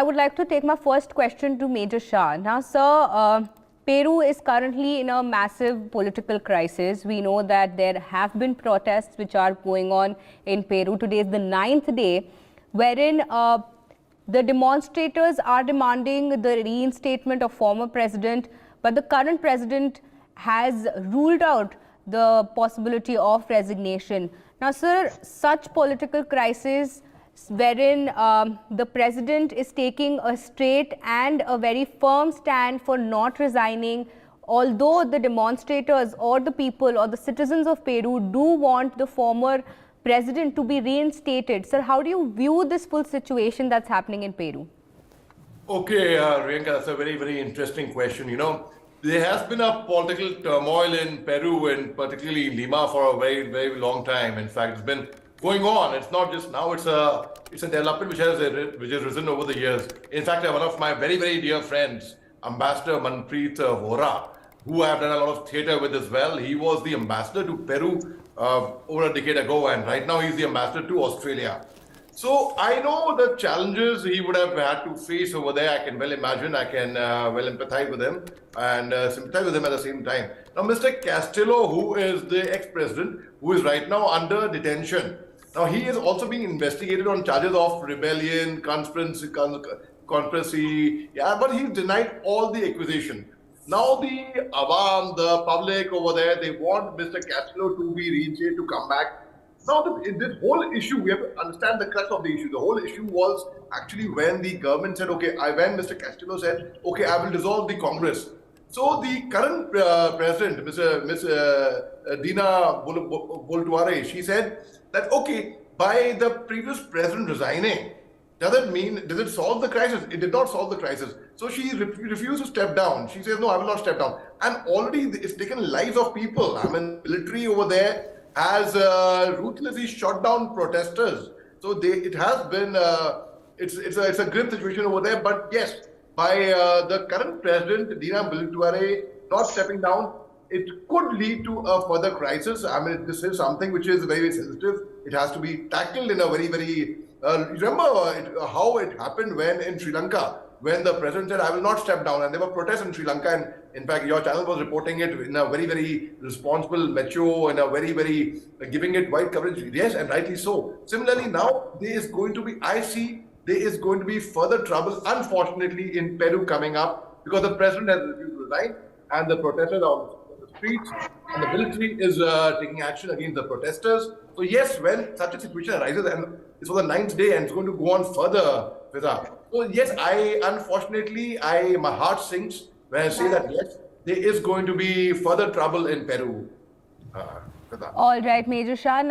I would like to take my first question to Major Shah. Now, sir, Peru is currently in a massive political crisis. We know that there have been protests which are going on in Peru. Today is the 9th day, wherein the demonstrators are demanding the reinstatement of former president, but the current president has ruled out the possibility of resignation. Now, sir, such political crisis wherein the president is taking a straight and a very firm stand for not resigning, although the demonstrators or the people or the citizens of Peru do want the former president to be reinstated. Sir, how do you view this full situation that's happening in Peru? Okay, Riyanka, that's a very, very interesting question. You know, there has been a political turmoil in Peru and particularly in Lima for a very, very long time. In fact, it's been going on. It's not just now. It's a development which has risen over the years. In fact, one of my very, very dear friends, Ambassador Manpreet Vora, who I have done a lot of theatre with as well. He was the ambassador to Peru over a decade ago, and right now he's the ambassador to Australia. So I know the challenges he would have had to face over there. I can well imagine. I can well empathize with him and sympathize with him at the same time. Now, Mr. Castillo, who is the ex-president, who is right now under detention. Now, he is also being investigated on charges of rebellion, conspiracy, but he's denied all the accusation. Now, the Awam, the public over there, they want Mr. Castillo to be reinstated, to come back. Now, this whole issue, we have to understand the crux of the issue. The whole issue was actually when the government said, okay, when Mr. Castillo said, okay, I will dissolve the Congress. So the current president, Ms. Dina Boluarte, she said that, okay, by the previous president resigning, does it solve the crisis? It did not solve the crisis. So she refused to step down. She says, no, I will not step down. And already it's taken lives of people. I mean, military over there has ruthlessly shot down protesters. So it has been, it's a grim situation over there. But yes, by the current president, Dina Boluarte, not stepping down, it could lead to a further crisis. I mean, this is something which is very, very sensitive. It has to be tackled in a very, very, remember how it happened in Sri Lanka, when the president said, I will not step down, and there were protests in Sri Lanka, and in fact, your channel was reporting it in a very, very responsible, mature, and a very, very, giving it wide coverage. Yes, and rightly so. Similarly, now, there is going to be further trouble, unfortunately, in Peru coming up, because the president has refused to resign, and the protesters are on the streets, and the military is taking action against the protesters. So yes, when such a situation arises, and it's for the 9th day, and it's going to go on further, Fiza. So yes, unfortunately, my heart sinks when I say that yes, there is going to be further trouble in Peru. All right, Major Shah. Now